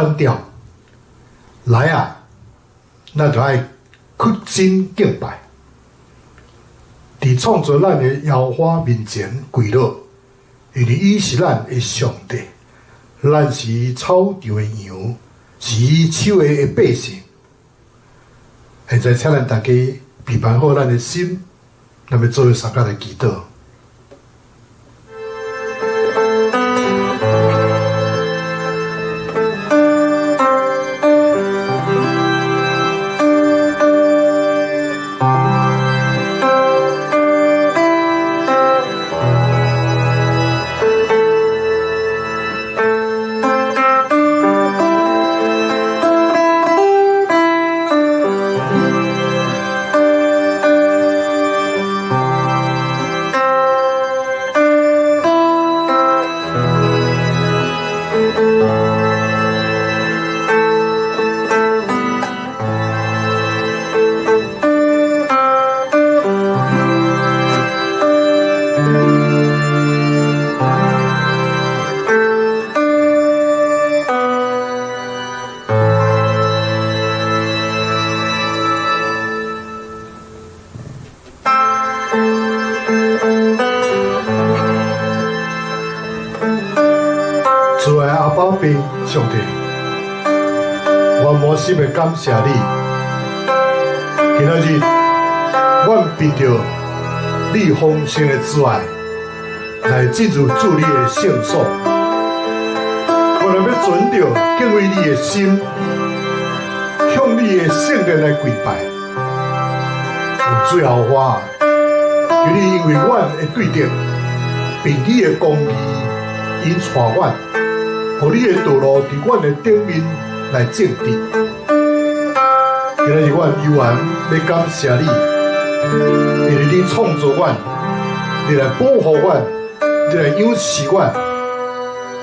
反调，来啊，咱就爱屈身敬拜，伫创造咱的耶和华面前跪落，因为伊是咱的上帝，咱是草场的羊，是伊手的百姓。现在请咱大家备办好咱的心，咱要做三角的祈祷。主的阿爸父上帝，我满心的感谢你。今仔日，我凭着你丰盛的慈爱，来进入主你的圣所。我来要存着敬畏你的心，向你的圣殿来跪拜。最后话，求你因为我的对德，并你的公义，因带我。互你的道路伫阮的顶面来正直。今日阮悠然要感谢你，因为你创造阮，你来保护阮，你来养视阮，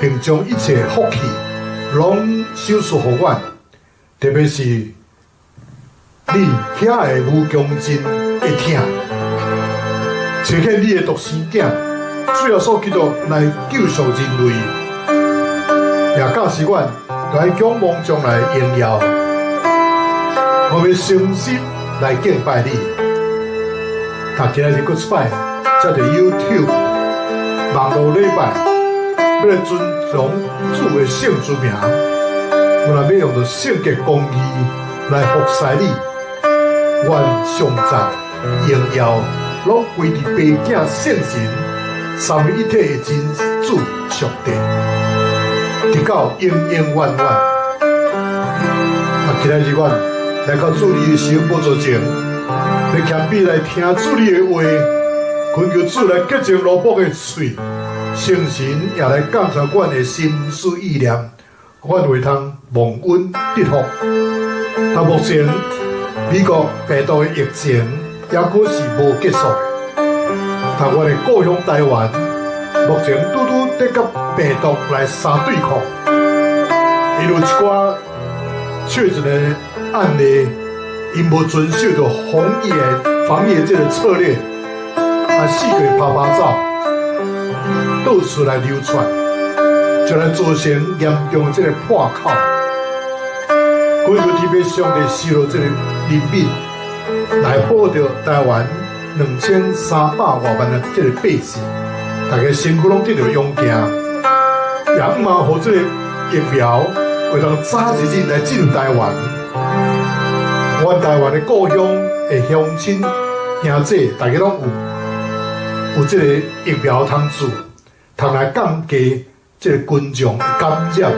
并将一切福气拢赏赐予阮。特别是你遐个无穷尽的疼，呈现你的独生囝，最后所基督来救赎人类。也教示阮来仰望将来荣耀，我要诚心来敬拜你。但今日搁一摆，才伫 YouTube 网络礼拜，要来尊重主的圣之名，我若要用着圣洁公义来服侍你，愿上赞荣耀拢归伫爸囝圣神三位一体的真主上帝。直到永永远远。今仔日阮来到主你的圣宝座前，要谦卑来听主你的话，恳求主来洁净罗卜的嘴，圣神也来感察阮的心思意念，阮会通蒙恩得福。但目前美国病毒的疫情也可是无结束的，但阮的故乡台湾目前拄拄在甲病毒来相对抗，因有一寡确诊的案例，因无遵守着防疫的这个策略，四处拍走，到处来流传，就来造成严重的这个破口。恳求特别上帝赐予这个人民来保着台湾2300多万的这个百姓。大家身躯拢得到勇行，也毋嘛，互这个疫苗会当早一日来进入台湾。阮台湾的故乡的乡亲兄弟，大家拢有这个疫苗通治，通来降低这个群众的感染。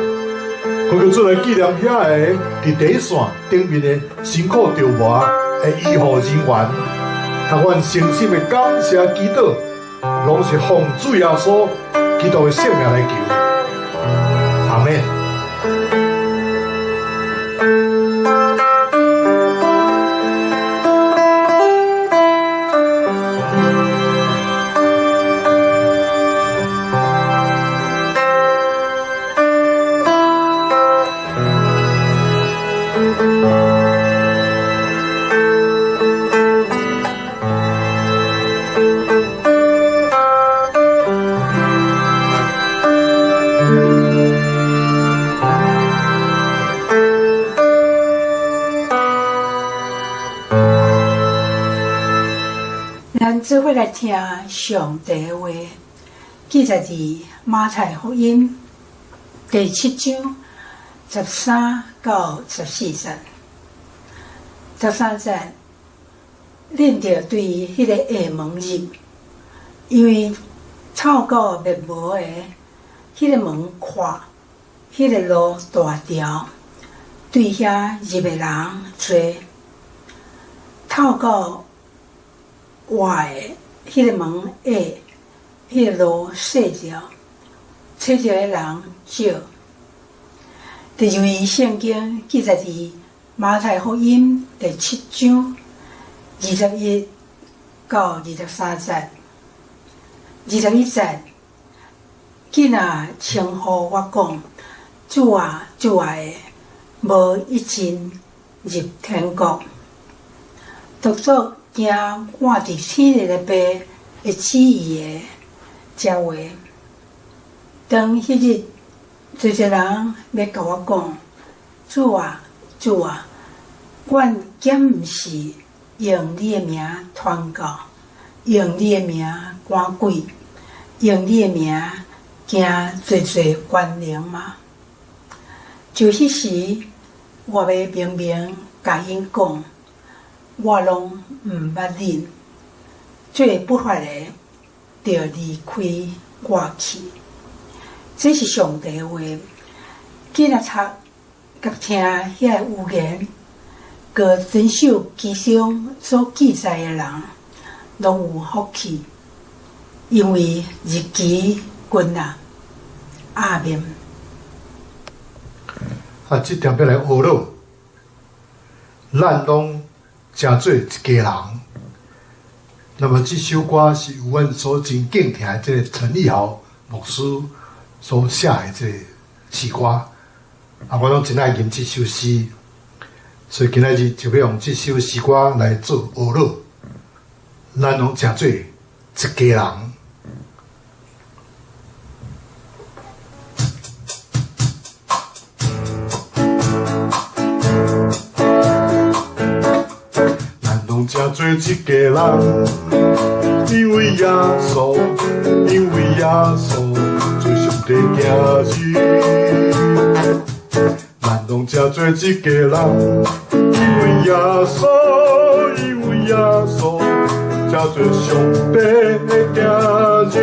恳求主来纪念遐个伫第一线顶面的辛苦着磨的医护人员，向阮诚心的感谢祈祷。拢是奉主耶稣基督的圣名来求，阿们。咱做伙来听上帝的话，记载伫马太福音第7章13到14节。13节，恁着对迄个下门入，因为透过密无的迄个门看，迄个路大条，对遐入的人多。透过外的迄个门下，迄个路细条，找着的人少。就因为圣经记载伫马太福音第7章21到23节，21节，囡仔称呼我讲：“主啊，主啊的，无一进入天国。”独独惊我伫天的爸会旨意的这话。当迄日，侪侪人要甲我讲：“主啊，主啊，阮减毋是用你的名传教，用你的名赶鬼，用你的名行侪侪官灵吗？”就迄时，我要明明甲因讲，我拢毋捌恁，最不法的着离开我去。这是上帝的话。囡仔读甲听遐个有言，个遵守其中所记载的人，拢有福气，因为日期近啊。阿们。即条要来学咯，咱拢诚做一家人。那么这首歌是由阮所真敬听的这个陈立豪牧师所写的这个诗歌，我拢真爱吟这首诗，所以今仔日就要用这首诗歌来做学咯。咱拢诚做一家人。诚做一家人，因为耶稣，因为耶稣做上帝儿子。咱拢诚做一家人，因为耶稣，因为耶稣诚做上帝的儿子。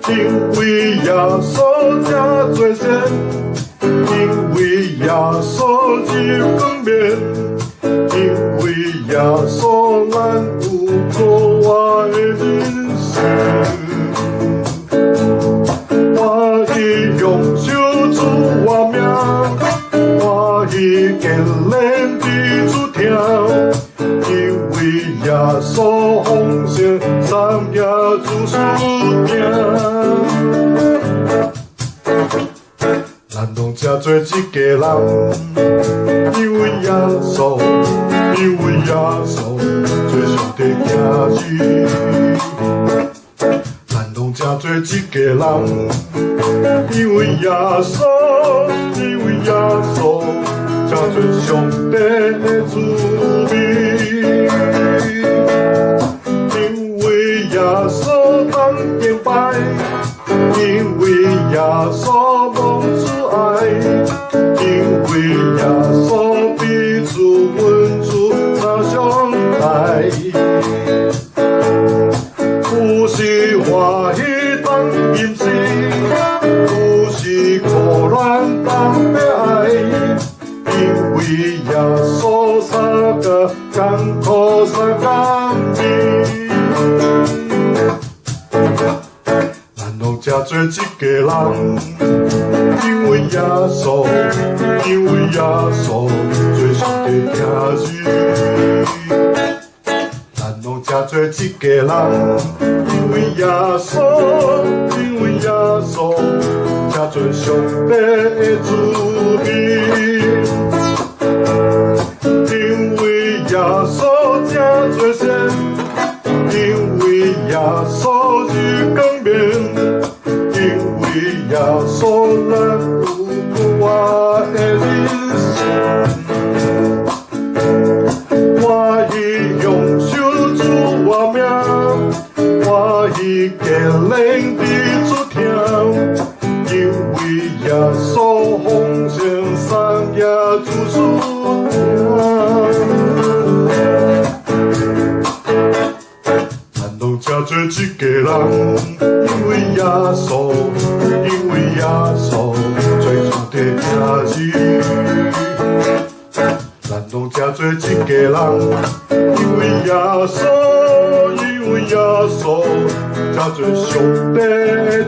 因为耶稣诚做神，因为耶稣入光面。因为耶稣，咱有过我的人生。我已用手主我命，我已坚忍地主条。因为耶稣奉献三夜主属命，咱拢诚做一家人，因为耶稣。因为耶稣做上帝儿子，咱拢诚做一家人。因为耶稣，因为耶稣诚做上帝的子民。因为耶稣当敬拜，因为耶稣蒙主爱，因为耶稣彼此温主。相爱，有时欢喜当饮食，有时苦难当悲哀。因为耶稣三个艰苦三甘美，咱拢诚做一家人。因为耶稣，因为耶稣做上帝儿子。咱拢诚做一家人，因为耶稣，因为耶稣诚做上帝的子民。因为耶稣诚做神，因为耶稣入光面。因为耶稣咱有我的人生，我已用给人的主条，因为耶稣奉献三耶主属咱拢真做一个人，因为耶稣，因为耶稣最初的名字。咱拢真做一个人，因为耶稣，因为耶稣，真做上帝的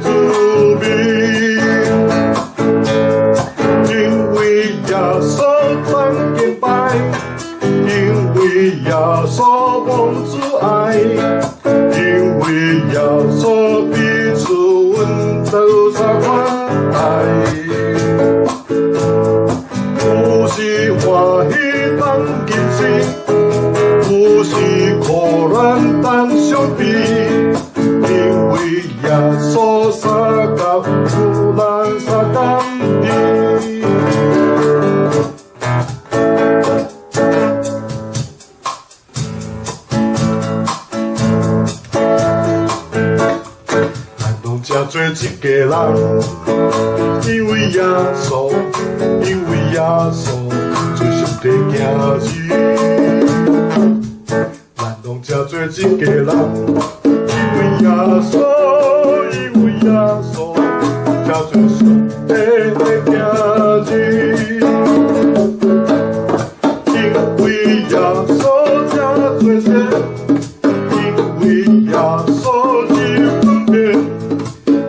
子民。因为耶稣曾敬拜，因为耶稣蒙主爱，因为耶稣彼此温柔相款待。有时欢喜当今生，有时苦难当相比，因为耶稣三甲有咱三甘甜。咱拢真做一个人，因为耶稣，因为耶稣做上帝行事。咱拢真做一个人，因为耶稣，因为耶稣真做上帝的行事。因为耶稣真做神，因为耶稣是分辨，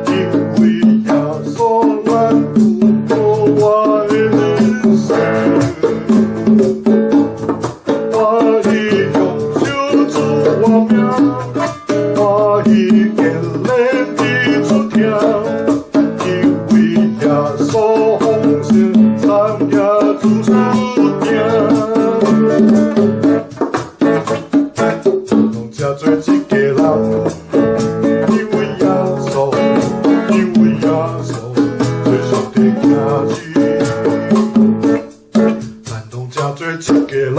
因为耶稣咱有过我的人生。我已用手主我命，我已给人的主条，因为耶稣奉献三耶主属定。拢真做一个人，因为耶稣，因为耶稣做上帝行事。咱拢真做一个人，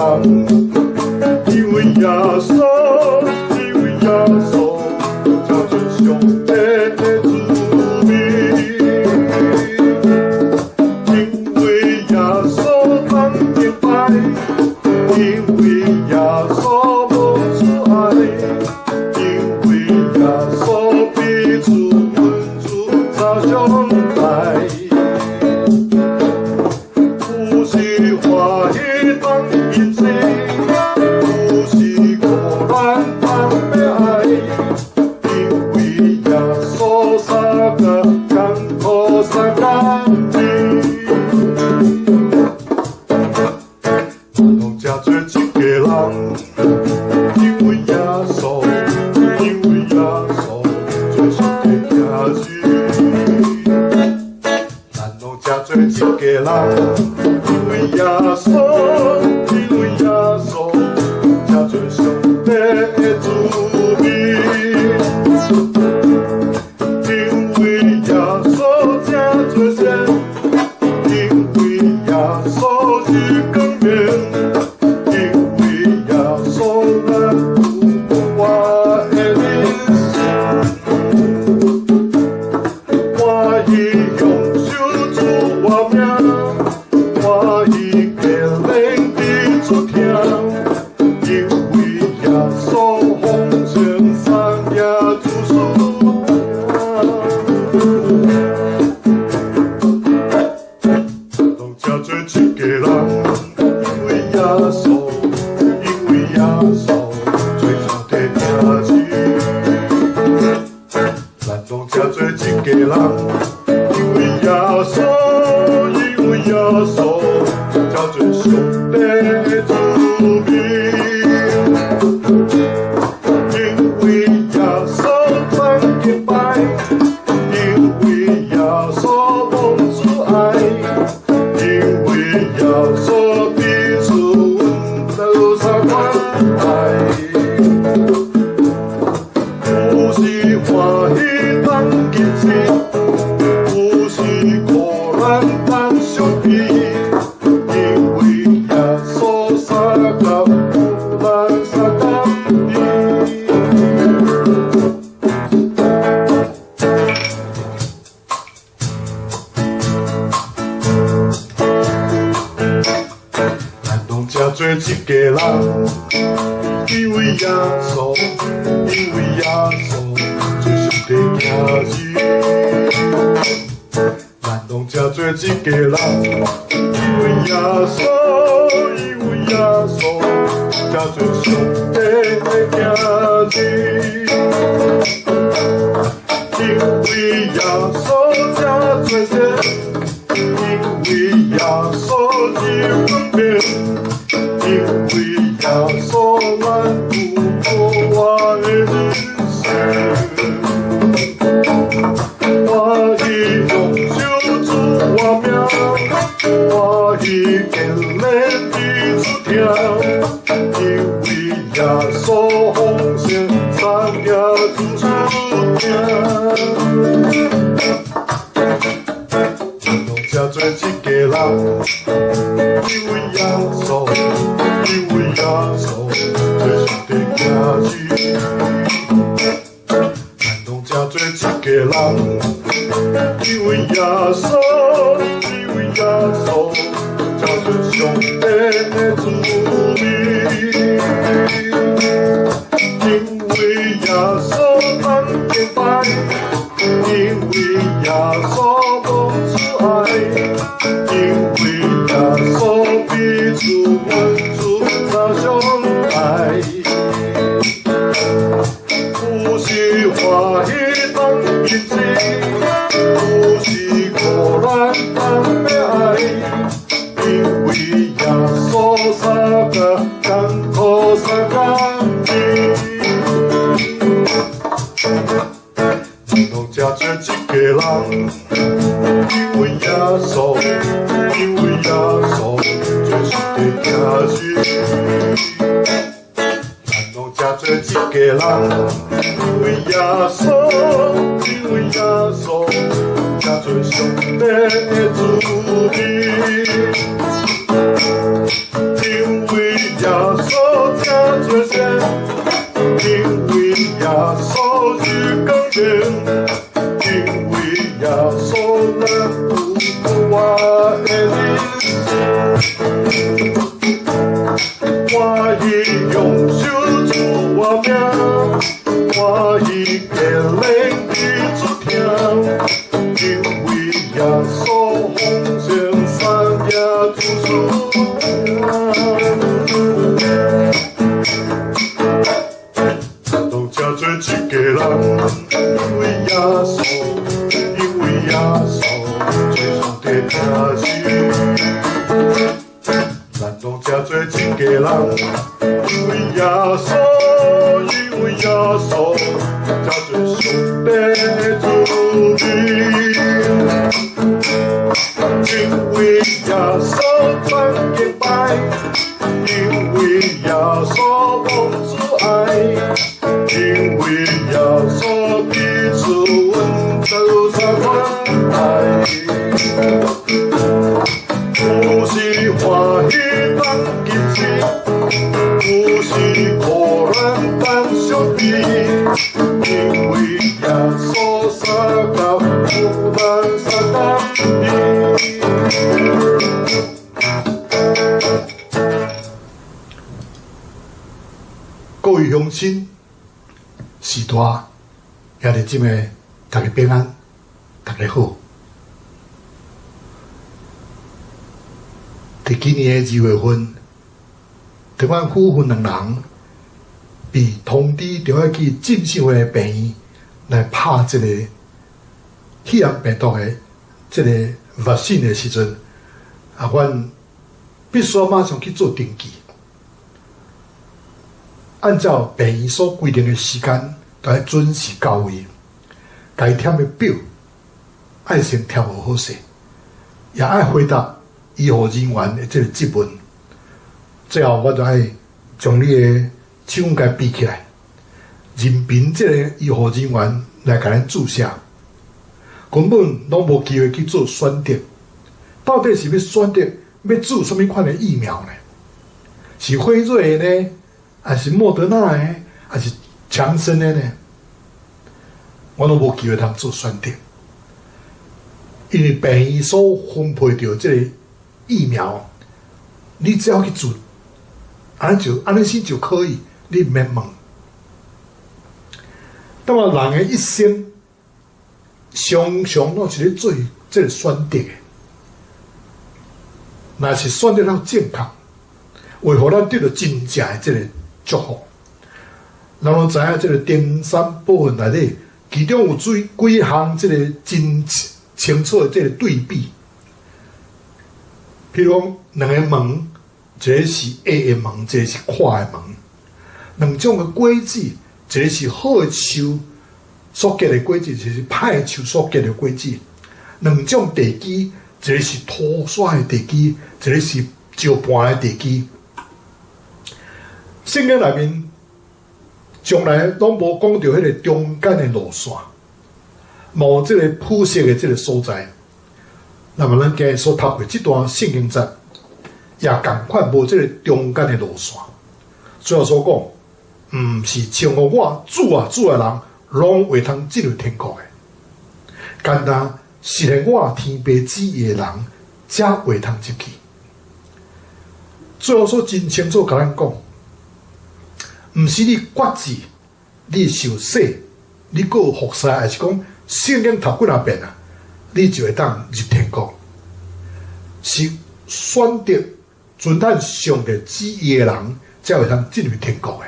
因为耶稣，因为耶稣真做上帝的子民。因为耶稣当敬拜，因为耶稣蒙主爱，因为耶稣彼此温柔相相待。有时欢喜当今生，有时苦难当悲哀，因为耶稣三个艰苦三甘甜。拢真做一个人，因为耶稣，因为耶稣做上帝行事。咱拢真做一个人，因为耶稣，因为耶稣真做上帝的子民。因为耶稣真做神，因为耶稣是更名，因为耶稣咱有我的人生。我已用手主我命，我已给人的主条，因为耶稣奉献三耶主属定。拢真做一个人，因为耶稣，因为耶稣最初的名字。咱拢真做一个人，因为耶稣，因为耶稣真做上帝的子民。因为耶稣曾敬拜，因为耶稣蒙主爱，因为耶稣彼此温柔相款待。耶稣，因为耶稣做上帝儿子。咱拢真做一家人，因为耶稣，因为耶稣，真做上帝的儿子。因为耶稣真做些，因为耶稣真分辨，因为耶稣咱有过我的人生。我已用手主我命，我已坚韧地出听，因为耶稣奉献三也主出听。拢真做一家人，因为耶稣，因为耶稣做上帝儿子。咱拢真做一家人。因为耶稣，因为耶稣，才做上帝的子民。因为耶稣咱敬拜，因为耶稣无阻碍，因为耶稣彼此温主相相爱。有时欢喜当日子。有时苦难当要爱，因为耶稣三个艰苦三个年，拢真做一家人，因为耶稣，因为耶稣做上帝儿子。咱拢真做一家人，因为耶稣，因为耶稣。才做上帝的子民，因为耶稣才做些，因为耶稣是更正，因为耶稣咱有我的人生。我已用手主我命，我已坚韧地出听。因为耶稣奉献三也主出听，拢真做一家人。因为耶稣，因为耶稣做上帝儿子。咱拢真做一家人。因为耶稣，因为耶稣，才做上帝的子民。因为耶稣咱敬拜，因为耶稣无阻碍，因为耶稣彼此温柔相关爱。有时欢喜当日子，有时苦难当相比，因为耶稣三角苦难三角比。各位乡亲、时大兄弟姊妹，大家平安，大家好。伫今年的2月份，台湾夫妇两人被通知着要去进修的病院来拍这个肺炎病毒的这个vaccine的时阵，阮必须马上去做登记。按照病院所规定的时间，都要准时到位。该填的表爱先填好势，也爱回答医护人员的这个质问。最后，我就爱将你的手甲比起来，任凭这个医护人员来给咱注射，根本拢无机会去做选择。到底是要选择要注什么款的疫苗呢？是辉瑞的呢？还是莫德纳的，还是强生的呢？我都无机会通做选择，因为病院所分配到这个疫苗，你只要去注，安尼先就可以，你毋免问。那么人的一生，常常拢是咧做这个选择的。若是选择了正确，为互咱得到真正的这个祝福。咱拢知影，这个登山部分内底，其中有几项这个真清楚的这个对比。譬如讲，两个门，一个是矮的门，一个是宽的门。两种的果子，一个是好的树所结的果子，一个是歹树所结的果子。两种地基，一个是土刷的地基，一个是石盘的地基。圣经内面从来拢无讲到迄个中间的路线，无即个铺设的即个所在。那么咱今日所读的这段圣经节，也同款无即个中间的路线。最后所讲，毋是像我主啊主的人，拢会通进入天国的。简单实现我天父旨意的人，才会通入去。最后所真清楚甲咱讲，毋是你决志，你受洗，你还有服侍，还是讲圣经读几啊遍啊，你就会当入天国。是选择遵探上帝旨意的人，才会通进入天国的。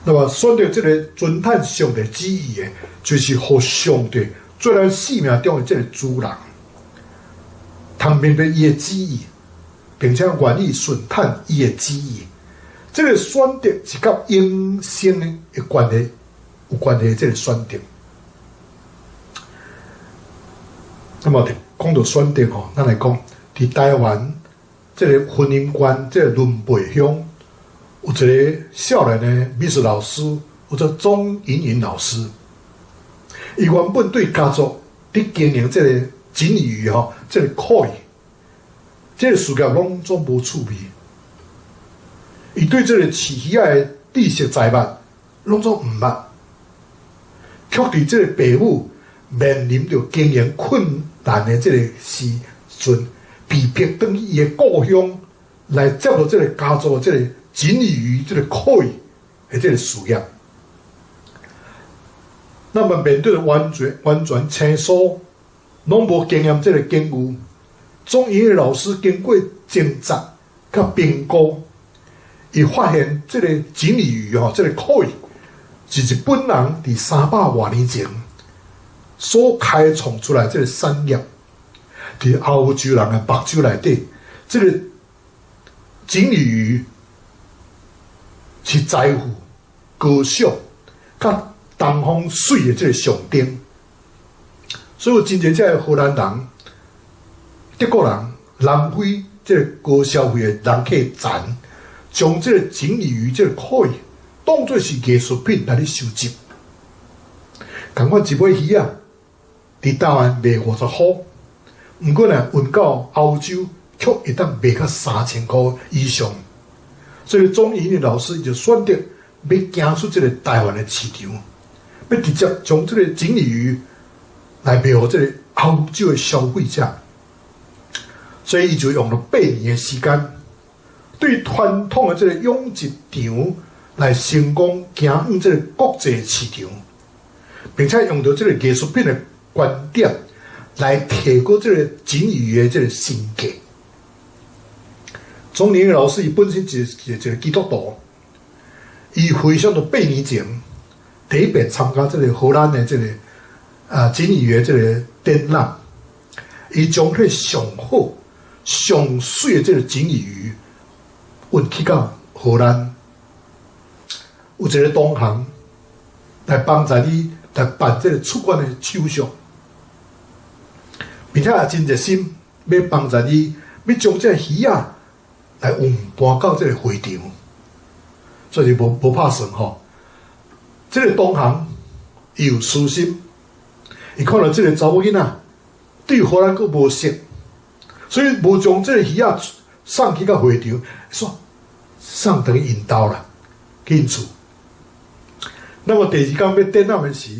那么选择这个遵探上帝旨意的，就是互上帝做咱生命中的这个主人，通明白伊的旨意，并且愿意顺探伊的旨意。这个选择是甲永生的关系有关系的这个选择。那么讲到选择吼，咱来讲，伫台湾这个婚姻观，这个伦培乡，有一个少年的美术老师，叫做钟莹莹老师。伊原本对家族伫经营这个锦鱼吼，这个可以，这个事业拢总无趣味。伊对这个饲鱼仔的知识财物，拢总毋捌。却伫这个父母面临着经营困难的这个时阵，被迫返去伊的故乡来接到这个家族的这个锦鱼这个可以的这个事业。那么面对着完全青疏，拢无经验这个境遇，总营的老师经过挣扎甲评估，伊发现这个锦鱼吼，这个可以是日本人伫300多年前所开创出来这个产业，伫欧洲人的目睭内底，这个锦鱼是财富、高尚、甲东方水的这个象征。所以真侪这个荷兰人、德国人、南非这个高消费的人客栈，将这个锦鱼这个可以当作是艺术品来收集。同款一尾鱼啊，伫台湾卖50块，毋过呢运到欧洲却会当卖到3000块以上。所以钟莹莹老师就选择要行出这个台湾的市场，要直接将这个锦鱼来卖给这个欧洲的消费者。所以伊就用了8年的时间，对传统的这个养殖场来成功行入这个国际市场，并且用到这个艺术品的观点来提高这个锦鱼的这个性价。钟莹莹老师伊本身是一个基督徒，伊回想到8年前第一遍参加这个荷兰的这个锦鱼的这个展览，伊将迄上好、上水的这个锦鱼运去到荷兰，有一个同行来帮助你来办这个出版的手续，并且也真热心要帮助你，要将这个鱼啊来运搬到这个会场，所以无拍算吼。这个同行伊有私心，伊看到这个查某囡仔对荷兰佫无熟，所以无将这个鱼啊送去到会场，说送等于引导啦，去因厝。那么第二天要展览的时，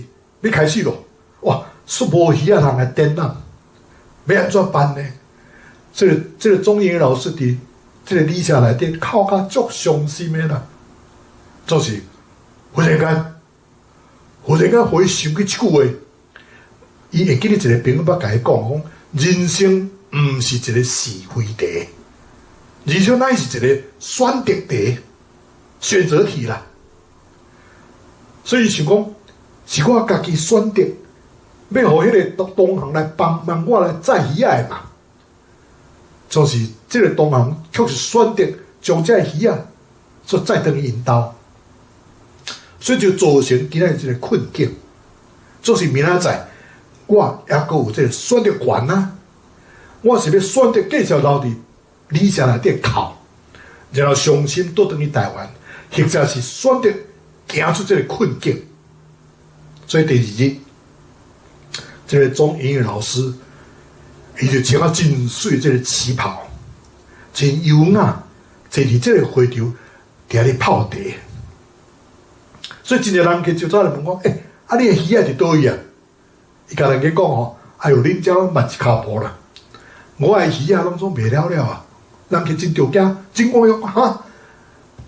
要开始咯，哇，说无鱼啊通来展览，要安怎办呢？这个钟莹老师伫这个李舍内底哭甲足伤心的啦，就是忽然间回想起一句话，伊会记得一个朋友捌甲伊讲，人生毋是一个是非题，人生乃是一个选择题、选择题啦。所以想讲，是我家己选择，要互迄个同行来帮忙我来载鱼仔的嘛。就是这个同行确实选择将这鱼仔所载回因兜，所以就造成今仔日这个困境。就是明仔载，我还阁有这个选择权啊！我是要选择继续留伫理想内底哭，然后伤心倒转去台湾，或者是选择行出这个困境。所以第二日，这个中英语老师，伊就穿啊真水这个旗袍，真优雅，坐伫这个会场，伫咧泡茶。所以真侪人去就走来问我，啊，你的鱼仔伫倒位啊？伊甲人家讲吼，哎呦，恁遮拢慢一骹步啦。我的鱼仔拢总卖了了啊，人去真着惊，真讲哟哈，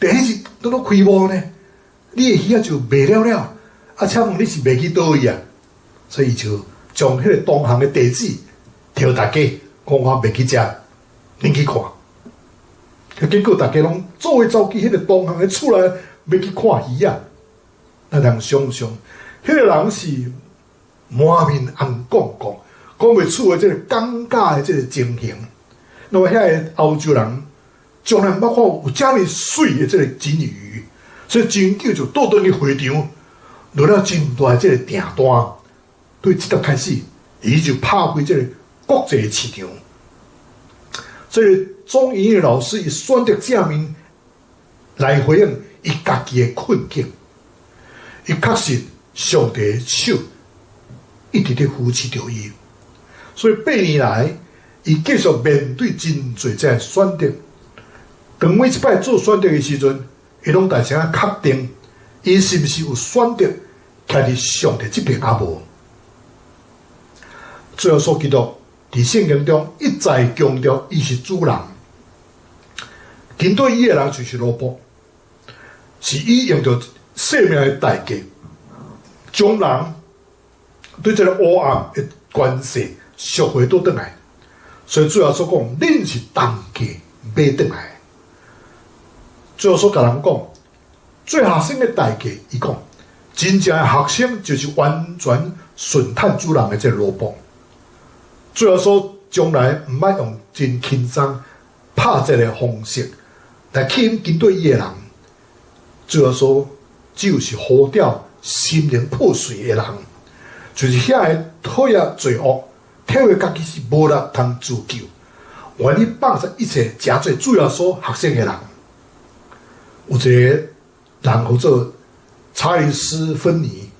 第一日都拢开幕呢，你的鱼仔就卖了了，啊，请问你是卖去倒位啊？所以就将迄个同行的地址调大家，讲我卖去遮，恁去看。结果大家拢做伙走去迄个同行的厝内，要去看鱼仔。咱人想想，迄个人是满面红光光，讲袂出的这个尴尬的这个情形。那么遐个欧洲人从来毋捌看有遮尔水的这个金鱼，所以真久就倒转去会场，落了真大的这个订单。对即刻开始，伊就拍开这个国际市场。所以中英的老师伊选择正面来回应伊家己的困境。伊确实上帝的手一直咧扶持着伊，所以8年来，伊继续面对真侪这个选择。当每一摆做选择的时阵，伊拢大声确定，伊是毋是有选择徛伫上帝这边啊无？最后所基督伫圣经中一再强调，伊是主人，跟对伊的人就是萝卜，是伊用着生命的代价，将人对这个黑暗的关系赎回倒转来。所以最后所讲，恁是当价买转来。最后所甲人讲，做学生的代价，伊讲，真正的学生就是完全顺趁主人的这个萝卜。最后说，将来毋捌用真轻松、拍这个方式来吸引跟对伊的人。最后说，只有是好掉心灵破碎的人，就是遐个讨厌罪恶，体会家己是无力通自救，愿意放下一切，诚做主要所学生的人。有一个人叫做查理斯·芬尼，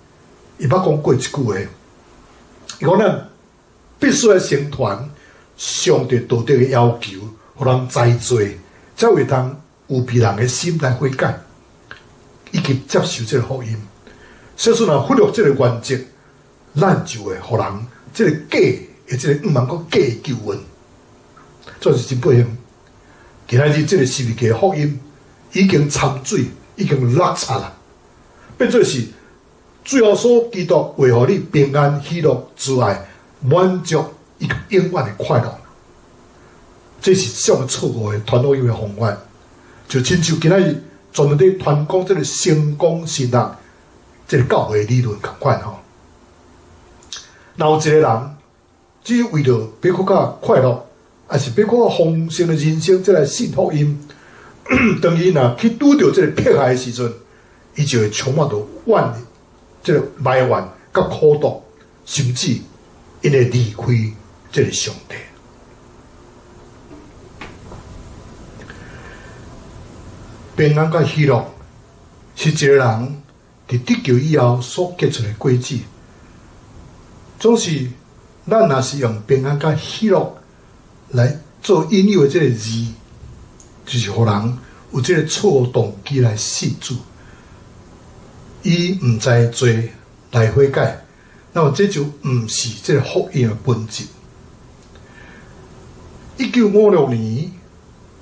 伊捌讲过一句话，伊讲咱必须要成全上帝道德的要求，互人知罪，才会当有被人的心来悔改，以及接受这个福音。所以说，若忽略这个原则，咱就会互人这个假的这个毋通讲假的救恩，这是真不幸。今仔日这个十字架福音已经掺水，已经落差啦，变做是最后所基督为互你平安喜乐之外，满足一个永远的快乐。这是上错误的传福音的方法，就亲像今仔日专门在传讲这个成功信仰。这个教会理论同款吼，若有一个人只有为了要更加快乐，还是要更加丰盛的人生，再来信福音，当伊若去拄到这个迫害的时阵，伊就会充满着这个埋怨、甲苦毒，甚至因会离开这个上帝。平安甲喜乐是一个人伫得救以后所结出的果子，总是咱若是用平安甲喜乐来做引诱的这个字，就是互人有这个错动机来信主，伊毋知罪来悔改，那么这就毋是这个福音的本质。1956年，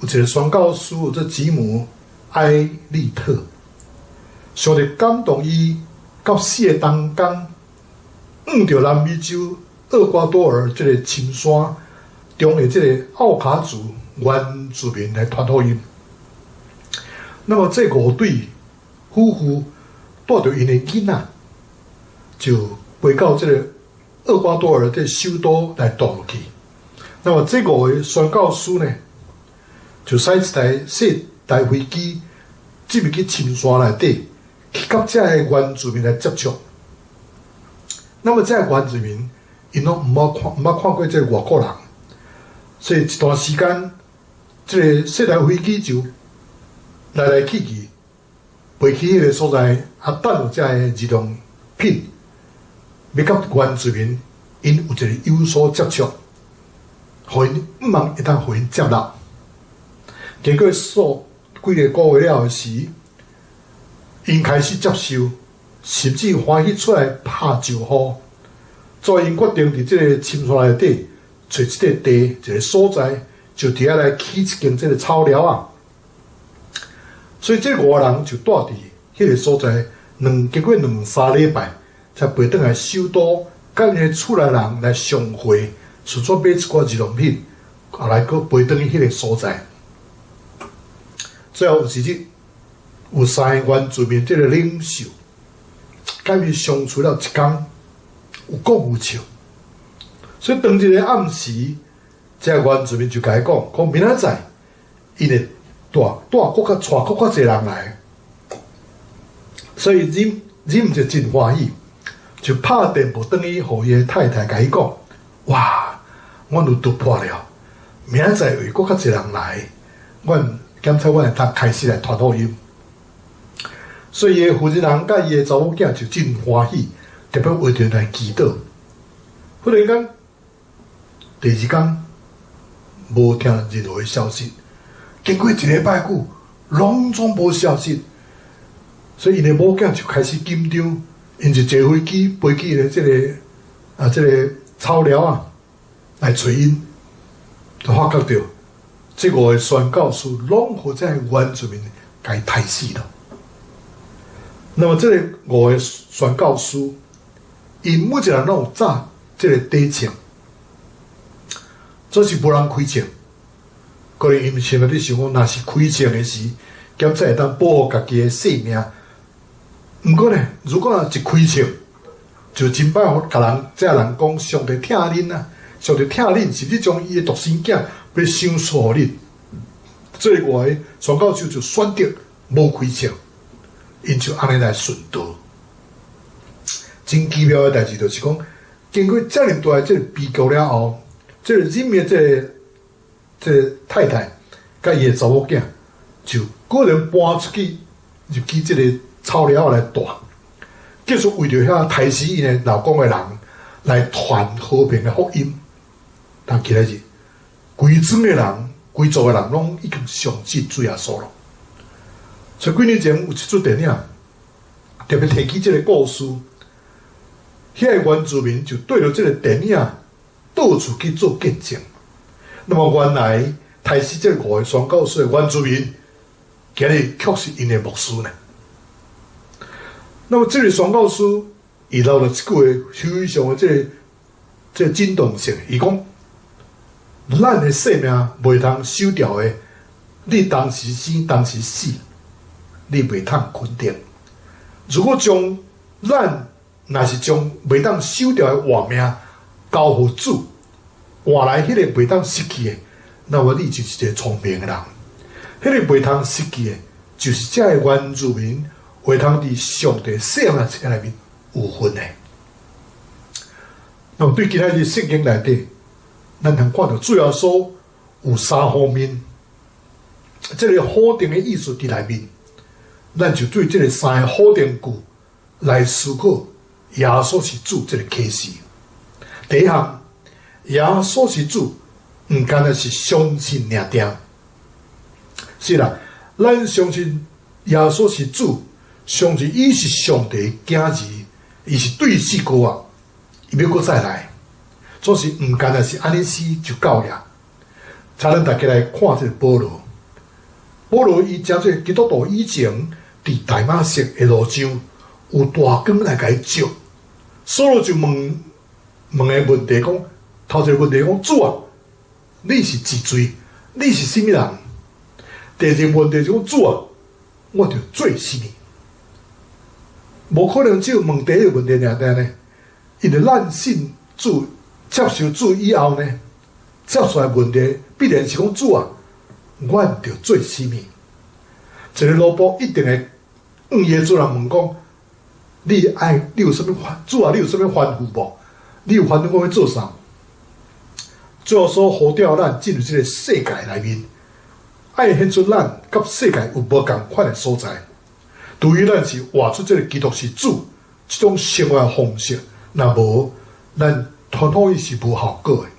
有有一个宣教师，这吉姆埃利特，上帝感动伊，到死的当天，遇到南美洲厄瓜多尔这个深山中的这个奥卡族原住民来传福音。那么这5对夫妇带着因的囡仔，就飞到这个厄瓜多尔的首都来住去。那么这5位宣教师呢，就使一台小台飞机进入去深山内底，去甲这个原住民来接触。那么这个原住民，因拢毋捌看过这个外国人，所以一段时间，这个小台飞机就来来去去，飞去迄个所在，等有这个移动品，要甲原住民因有一个有所接触，互因毋茫会当互因接纳。经过数几个月了的时，因开始接受，甚至欢喜出来拍招呼。所以因决定伫这个深山内底找一块地，一个所在，就伫遐来起一间这个草寮啊。所以这5个人就住伫迄个所在，经过2-3礼拜，才飞转来首都，甲因个厝内人来相会，顺便买一寡日用品，后来佫飞转去迄个所在。最后有一日，有3个原住民这个领袖，甲伊相处了一天，有讲有笑。所以当日个暗时，这个原住民就甲伊讲明仔载，伊会带佫较侪人来。所以忍就真欢喜，就拍电报转去，互伊个太太甲伊讲：哇，阮有突破了，明仔载会佫较侪人来，阮检测阮会当开始来传福音。所以伊个负责人甲伊个查某囝就真欢喜，特别为着来祈祷。忽然间，第2天无听任何消息，经过1礼拜久，拢总无消息。所以因的某囝就开始紧张，因就坐飞机飞去咧这个草寮啊来找因，就发觉到这5个宣教师拢互这原住民甲伊杀死了。那么这个5个宣教师，因每一个人拢有扎这个底枪，这是无人开枪。可能因心内底想讲，若是开枪的时，检测会当保护家己的性命。毋过呢，如果一开枪，就真歹互这人讲上帝疼恁啊，上帝疼恁，甚至将伊的独生囝要赏赐互恁。这5个宣教师就选择无开枪，因就安尼来顺道。真奇妙的代志就是讲，经过遮尔大的这个悲剧了后，这个忍的这个太太甲伊的查某囝，就个人搬出去，就去这个草寮来住，继续为着遐杀死因的老公的人来传和平的福音。但今仔日，规庄的人、规族的人拢已经相信主耶稣了。所以几年前有一出电影，特别提起这个故事，遐个原住民就对着这个电影到处去做见证。那么原来杀死这5个宣教师的原住民，今日却是因的牧师呢。那么这个宣教师，伊留了一句话，非常的这个震动性。伊讲：咱的性命袂通守掉的，你当时生，当时死，你袂通肯定。如果将咱若是将袂当守掉的活命交互主，换来迄个袂当失去的，那么你就是一个聪明的人。迄个袂通失去的，就是这个原住民。会通伫上帝圣的册内面有份的。那么对今仔日圣经内底，咱通看到主要说有3方面，这个否定的意思伫内面，咱就对这个3个否定句来思考耶稣是主这个启示。第一项，耶稣是主，毋单单是相信尔定。是啦，咱相信耶稣是主。相信伊是上帝的儿子，伊是对世高啊，伊要搁再来，总是毋单单是安尼死就够呀。请咱大家来看这个保罗，保罗伊真做基督徒以前，伫大马色的路上有大光来甲伊照，所罗就问个问题讲，头一个问题讲主啊，你是几罪？你是甚物人？第二个问题就讲主啊，我着做甚物？无可能只有问第一个问题尔呢？因为咱信主、接受主以后呢，接出来问题必然是讲主啊，我着做甚物？一个萝卜一定会问耶稣人问讲：你有啥物烦？主啊，你有啥物吩咐无？你有吩咐我要做啥？最后所呼召咱进入这个世界内面，爱显出咱甲世界有无共款的所在。对于咱是活出这个基督是主这种生活方式，若无，咱传统伊是无效果的。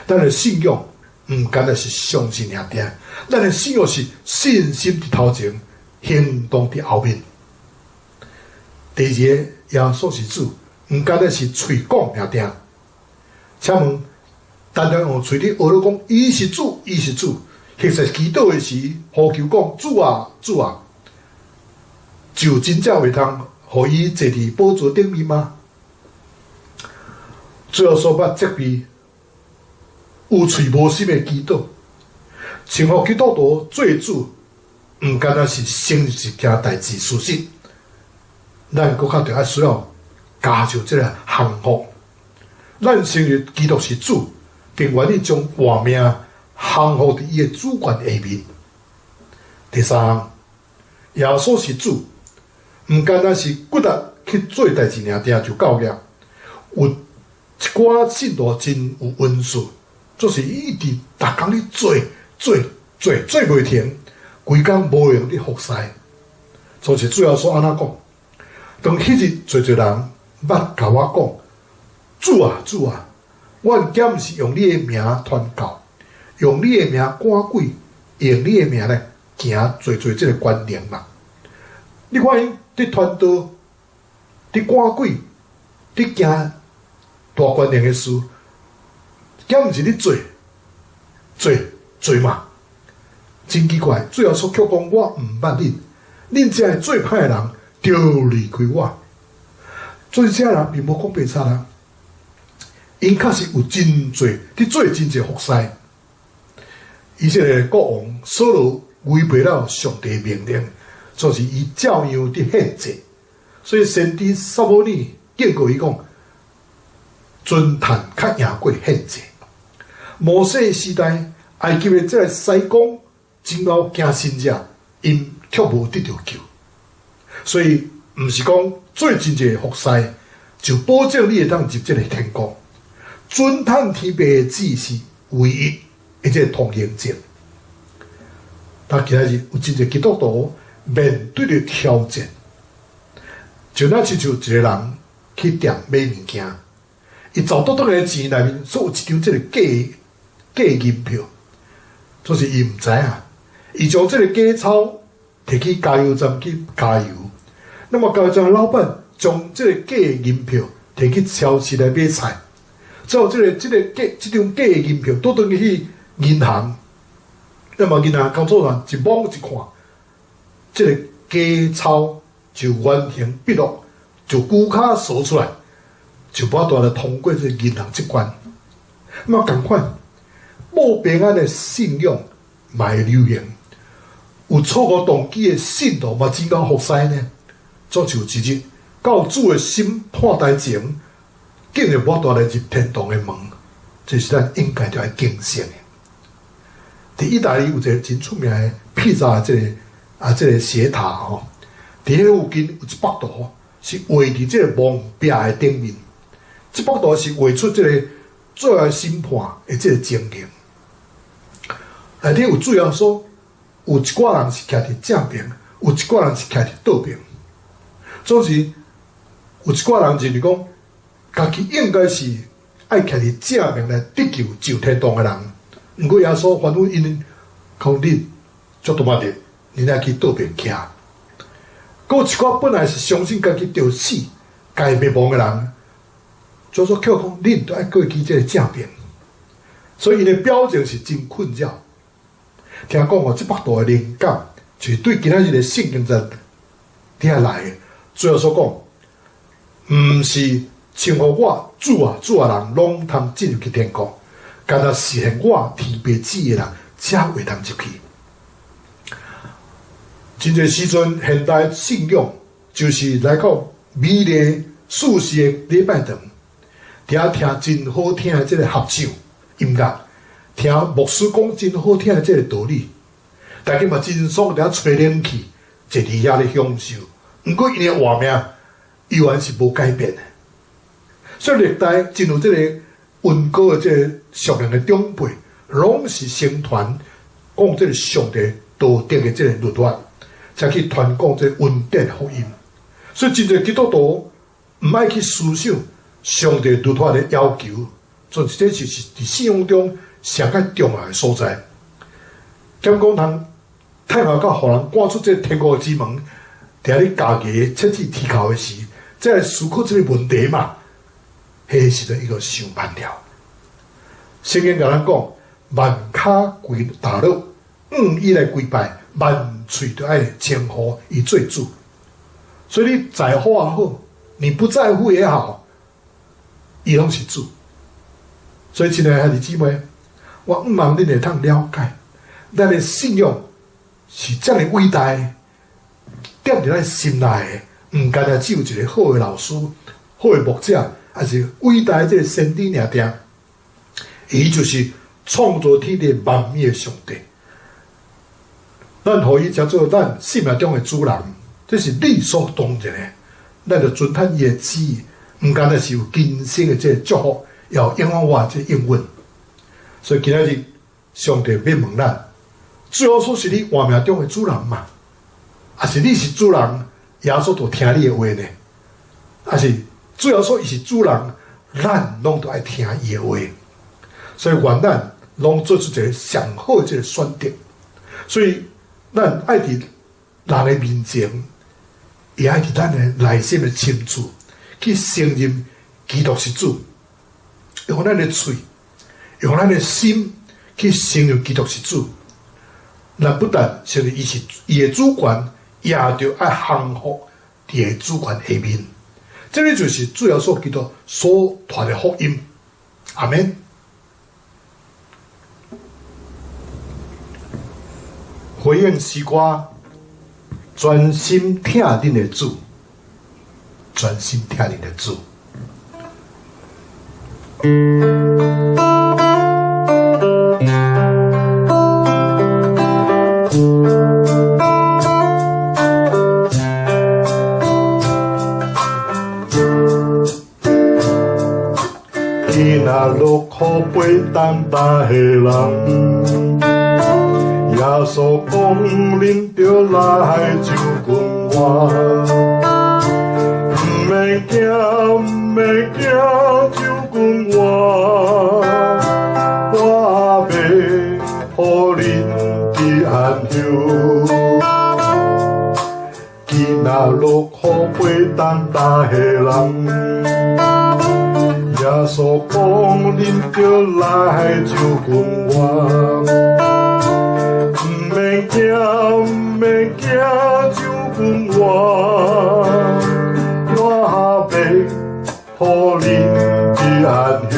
咱的信仰毋单单是相信尔定，咱的信仰是信心伫头前，行动伫后面。第二个，耶稣是主，毋单单是嘴讲尔定。请问，单单用嘴咧学了讲伊是主，伊是主，其实祈祷的时呼求讲主啊，主啊，就真正会通互伊坐伫宝座顶面吗？最后所捌责备有喙无心的祈祷，像互基督徒做主，毋单单是成一件代志事实，咱搁较着爱需要加上这个幸福。咱承认基督是主，并愿意将活命降服伫伊的主权下面。第三，耶稣是主，毋单单是骨力去做代志尔定就够了。有一寡信徒真有温顺，就是一直逐工咧做袂停，规工无用咧服侍。就是主要说安怎讲？当迄日侪人捌甲我讲。主啊，主啊，阮敢是用你的名传教，用你的名赶鬼，用你的名咧行做这个官能嘛？你看因伫传道、伫赶鬼、伫行大官能的事，敢毋是你做嘛？真奇怪，最后所却讲我毋捌恁，恁这个最歹的人就离开我。所以这人并无讲白贼啊。因确实有真侪伫做真侪服侍，以色列国王扫罗违背了上帝命令，就是伊照样伫献祭。所以先知撒母耳警告伊讲：尊坛较赢过献祭。摩西时代，埃及的这个西宫真老惊神者，因却无得到救。所以毋是讲做真侪服侍，就保证你会当入这个天国。尊探天白的旨是唯一一个通行证。但今日有真侪基督徒面对着挑战，就那亲像一个人去店买物件，伊找到倒来的钱内面，所有一张这个假银票，就是伊毋知影，伊将这个假钞摕去加油站去加油，那么加油站的老板将这个假银票摕去超市来买菜。之后，这张假的银票倒转去银行，那么银行工作人员一摸一看，这个假钞就完全笔录，就骨卡数出来，就无法度来通过这个银行这关。那么，同款无平安的信仰嘛会流行，有错误动机的信徒嘛真够服侍呢。足球一日到主的心判台前。竟然无法度来入天堂的门，这是咱应该着爱敬虔的。伫意大利有一个真出名的披萨这个斜塔吼，伫迄附近有一幅图，是画伫这个墓壁的顶面。这幅图是画出这个最后审判的这个情景。内底有主要说，有一寡人是徛伫正边，有一寡人是徛伫倒边。总是有一寡人认为讲。家己应该是爱徛伫正面来得救上天堂的人，毋过耶稣吩咐因讲恁足多嘛的，恁爱去倒边徛。搁有一寡本来是相信家己着死、家灭亡的人，就说叫讲恁都爱过去这个正边，所以因的表情是真困扰。听讲哦，这幅图的灵感就是对今仔日的圣经在听来的。最后所讲，毋是称呼我主啊主啊人拢通进入去天国，干那实现我天父旨意的人才会通入去。真侪时阵，现代信仰就是来到美丽舒适的礼拜堂，听真好听的这个合唱音乐，听牧师讲真好听的这个道理，大家嘛真爽，伫遐吹冷气，坐伫遐咧享受。毋过因的活命依然是无改变的，所以历代进入这个温哥的这个属灵的长辈，拢是先传讲这个上帝道德的这个律法，才去传讲这个恩典福音。所以真侪基督徒毋爱去思想上帝律法的要求，这就是伫信仰中上较重要的所在。兼讲通太后到互人赶出这天国之门。伫你家己切齿啼哭的时，再来思考这个问题嘛，迄是一个想慢了。圣经甲咱讲，万脚跪大佬，伊来跪拜，万喙都爱称呼伊做主。所以你在乎也好，你不在乎也好，伊拢是主。所以亲爱的弟兄姊妹，我毋望恁会通了解，咱的信仰是遮尔伟大的。踮伫咱心内的，毋单单只有一个好的老师、好的牧者，还是伟大的这个先知尔定。伊就是创造天地万物的上帝。咱互伊叫做咱生命中的主人，这是理所当然的。咱就遵趁伊的旨意，毋单单是有今生的这个祝福，也有永远活这个应允。所以今仔日上帝要问咱，最后说是你活命中的主人嘛？还是你是主人，耶稣就听你的话呢？还是最后说伊是主人，咱拢都爱听伊的话。所以愿咱拢做出一个上好的这个选择。所以咱爱伫人的面前，也爱伫咱的内心的深处去承认基督是主，用咱的嘴，用咱的心去承认基督是主。咱不但承认伊是伊的主权。也着爱降服伫个主权下面，这个就是主要所基督所传的福音。阿们。回应诗歌，专心听恁的主，专心听恁的主。落苦悲担大个人，耶稣讲恁着来就阮我，毋免惊，毋免惊就阮我，我要互恁伫安休。今仔落苦悲担大个人。耶稣讲，恁着来就阮我，毋免惊，毋免惊就阮我，我要互恁伫安休。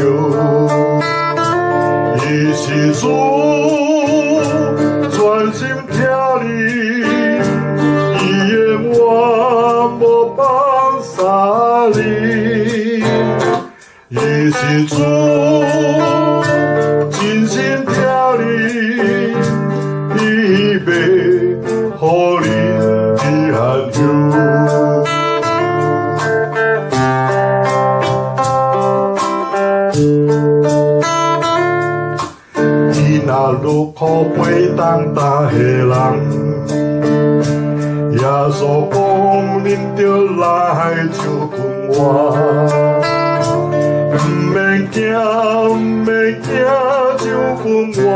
伊是主，专心听你，伊的话无放撒你。伊是主，真心听你，伊要互恁伫安休。伊若落苦悲担大个人，耶稣讲恁着来就阮我。毋免惊，毋免惊就阮我，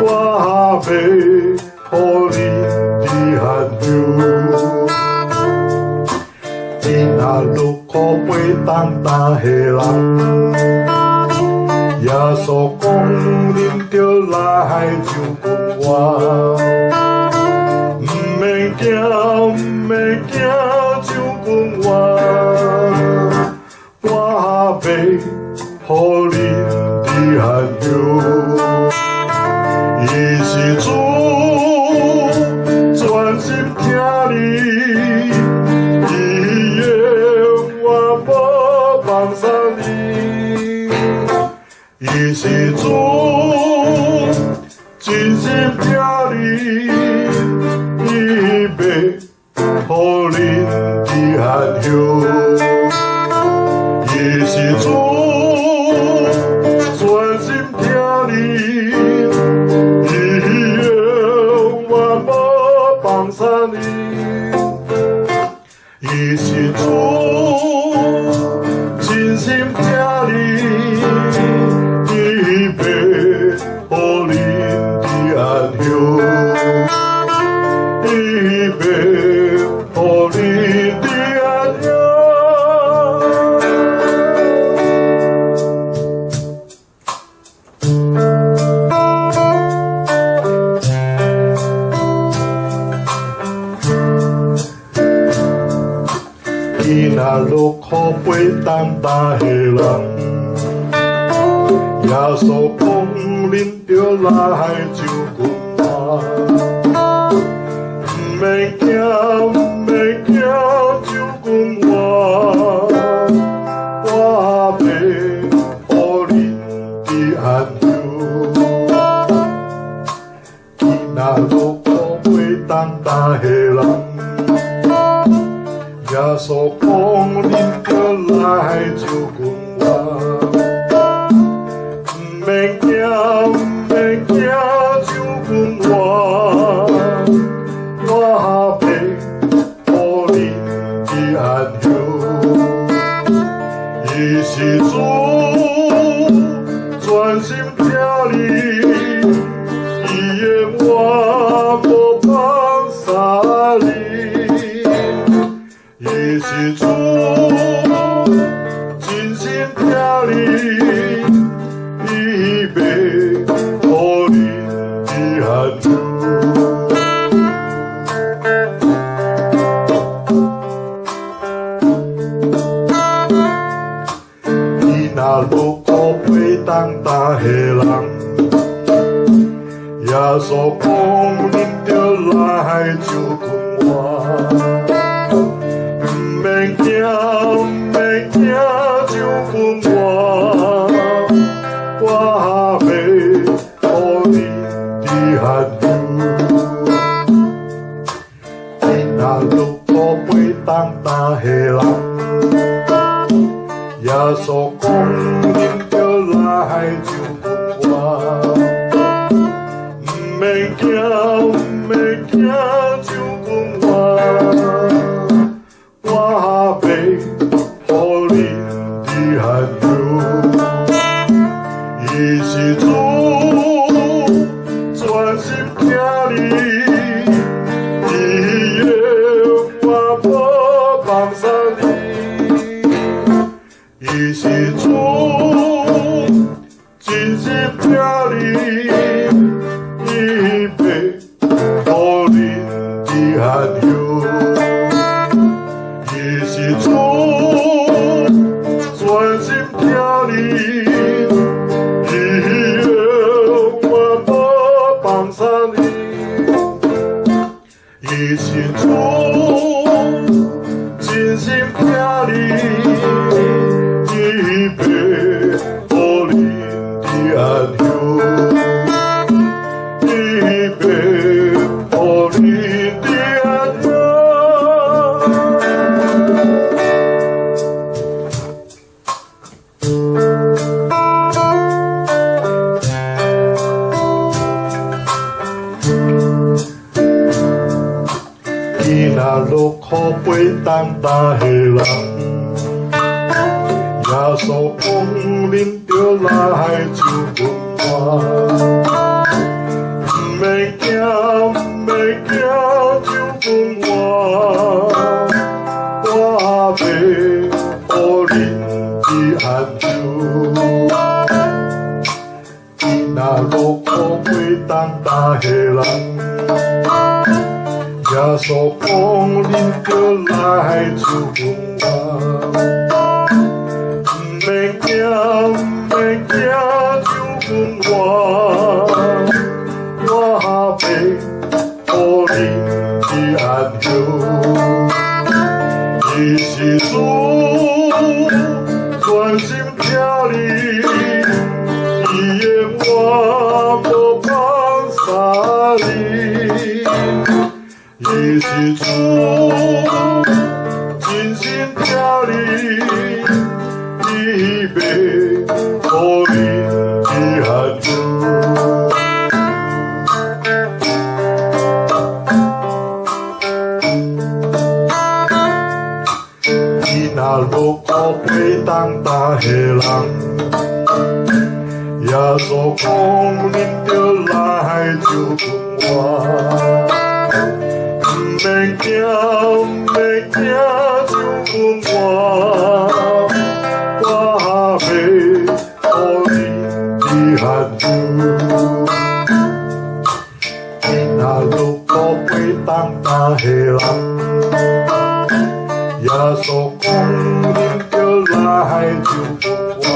我要互恁伫安休。伊若落苦悲担大个人，耶稣讲，恁着来就讲我，毋免惊，毋免惊，就讲我，我袂互恁伫含有。伊是主，专心听你，伊永远无放松你。伊是主，真心听你，伊袂互恁伫含有。伊是主，专心听你，伊永远无放松你。伊是主，真心听你，伊袂互恁伫含有，伊袂互恁伫含有。伊若落苦悲担担的人，耶稣讲恁着来就讲我，毋免惊，毋免惊，就讲我，我袂互恁伫含有。伊若落苦悲担担的人，耶稣讲恁着来就讲我，毋免惊，毋免惊，就讲我，我袂互恁伫含有。伊是主，专心听你，伊永远无放撒你。伊是主，真心听你，伊袂互恁伫含有。伊若落苦悲担担的人，耶稣讲恁着来就讲我。毋免惊，毋免惊，就讲我，我袂互恁伫含有。伊若落苦悲担担的人，耶稣讲恁着来就讲我，毋免惊，毋免惊，就讲我。我袂互恁伫含有。伊是主，专心听你，伊永远无放松你。伊是主，真心听你，伊袂互恁伫含有。伊是主，专心听你，伊永远无放松你。伊是主，真心听你，伊袂互恁伫含有，伊袂互恁伫含有。伊若落苦悲担担的人，耶稣讲恁着来就讲我，毋免惊，毋免惊，就讲我，我袂互恁伫含有。当大个人，耶稣讲恁着来祝福我，不免惊，不免惊，祝福我，我陪互恁的安享。伊是主，专心听你，伊的我无放撒你。伊是主，真心听你，伊袂互你的安享。那路过被当大个人，耶稣讲恁着来祝福我，不免惊，不免惊，祝福我，我袂互你的安享。那路过被当大个人。耶稣讲恁着来祝福我，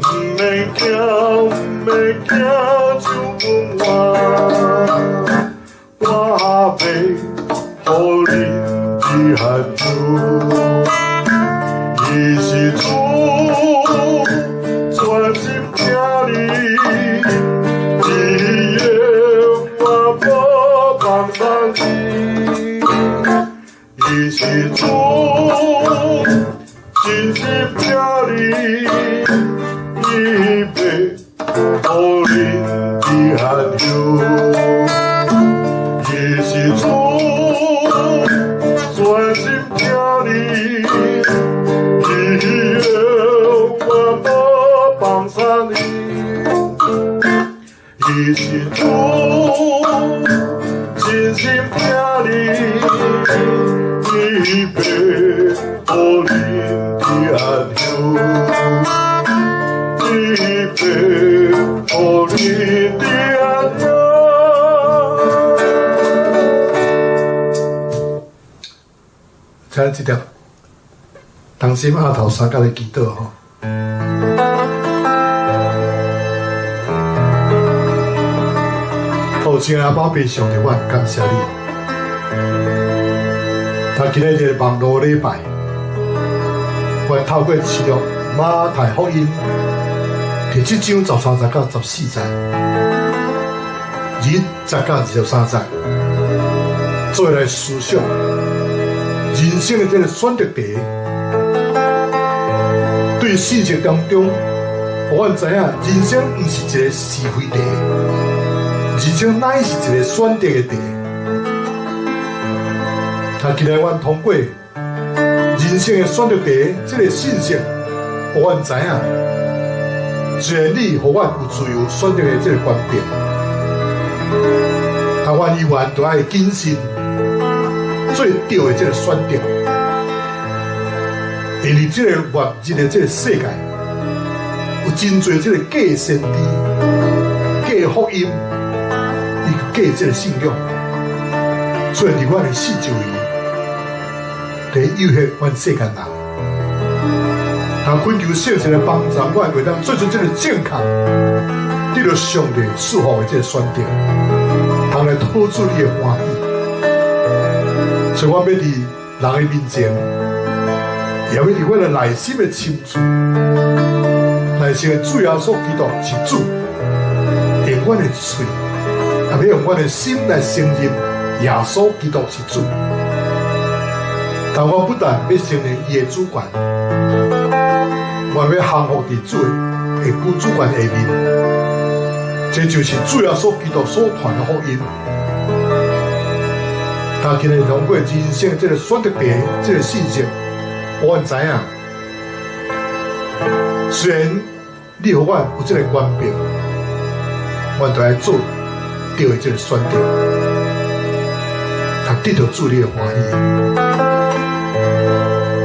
不免惊，不免惊，祝福我，我袂互恁的安享。伊是主，专心听你，伊的我无放撒你。伊是主，真心听你，伊袂互恁的安享。伊是主，专心听你，伊的我无放撒你。伊是主，真心听你。伊袂互恁的安享，伊袂互恁的安享。才这条同心阿头三角的祈祷吼。好，亲爱的宝贝上帝，我感谢你。今日这个网络礼拜，我透过记录马太福音第7章13节到14节，20到23节，做来思想人生的这个选择题。对现实当中，我们知影人生不是一个是非题，而且乃是一个选择的题。今日我们通过人生的选择题这个信息，我们知影，虽然你和我有自由选择的这个观点，但我依然都要谨慎做对的这个选择，因为这个末日的这个世界，有真多这个假先知、假福音，伊假这个信仰，所以我的四周围。在诱惑阮世间人，恳求圣神的帮助，我会当做出这个正确、得到上帝赐福的这个选择，通来讨主你的欢喜。所以我要伫人的面前，也要伫我的内心的深处，内心的主耶稣基督是主，用我的嘴，也要用我的心来承认耶稣基督是主。但我不但要承认伊的主权，我要降服伫主的主权下面，这就是主耶稣基督所传的福音。但今日通过人生这个选择题这个信息，我知影，虽然你和我有这个关闭，我都要做对的这个选择，才得到主你的欢喜。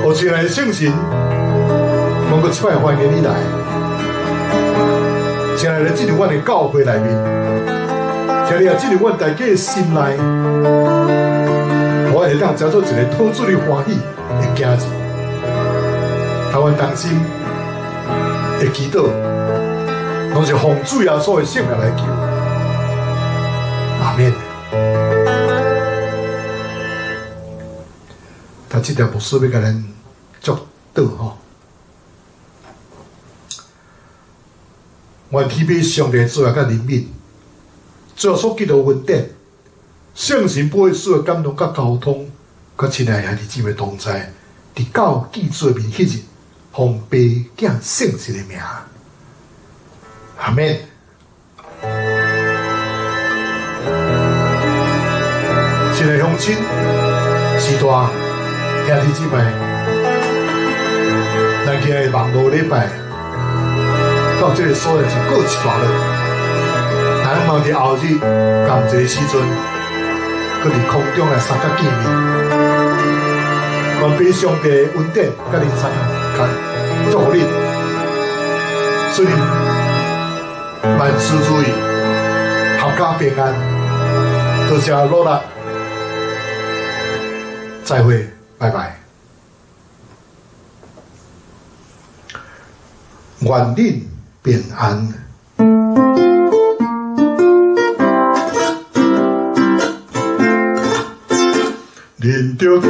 我亲爱的圣神，我搁一摆欢迎你来，进来进入阮的教会内面，请你也进入阮大家的心内，我会当叫做一个讨主你欢喜的家子。台湾当心的祈祷，拢是奉主耶稣的圣名来求。阿免。他这条牧师要甲咱祝祷吼。愿天父上帝主要甲怜悯，主要所记录恩典，圣神保守的感动甲交通，甲亲爱兄弟姊妹同在，伫教记主的面迄日，奉爸囝圣神的名，阿免。亲爱乡亲、时代兄弟姊妹，咱今日网络礼拜。到这个所在是过一段落，咱嘛伫后日同一个时阵，搁伫空中来相甲见面。愿俾上帝恩典，甲恁相甲祝福恁，祝恁万事如意，阖家平安。多谢努力，再会，拜拜。愿恁平安。恁着去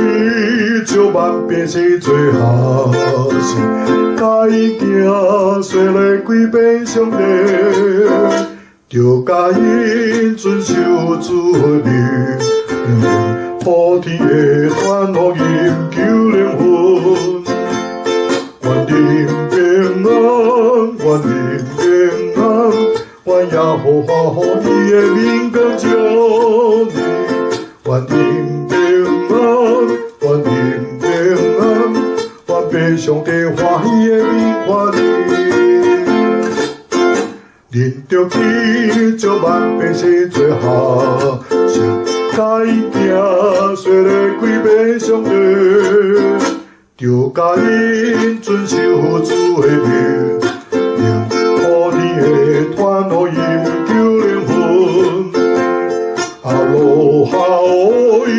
照万百姓做好事，家己行随来归遍上帝，着甲因遵守主的律，普天的传福音救灵魂，愿恁平安，愿恁平安，愿耶和华予伊的面光照你，愿恁平安，愿恁平安，愿被上帝欢喜的面看你。恁着去照万百姓做好事，家己行随来归遍上帝，着甲因遵守主的命令，普天的传福音救灵魂。阿罗哈哦伊，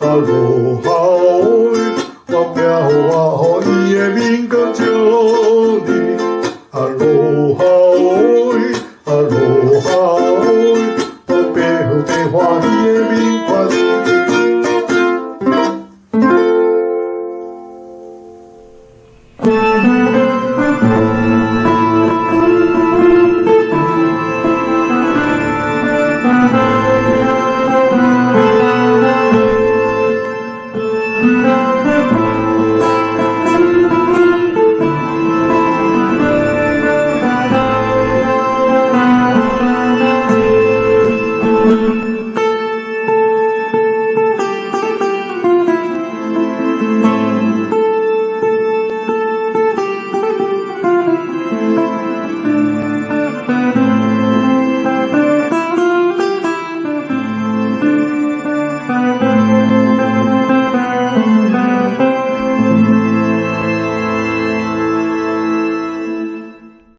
阿罗哈哦伊，我命予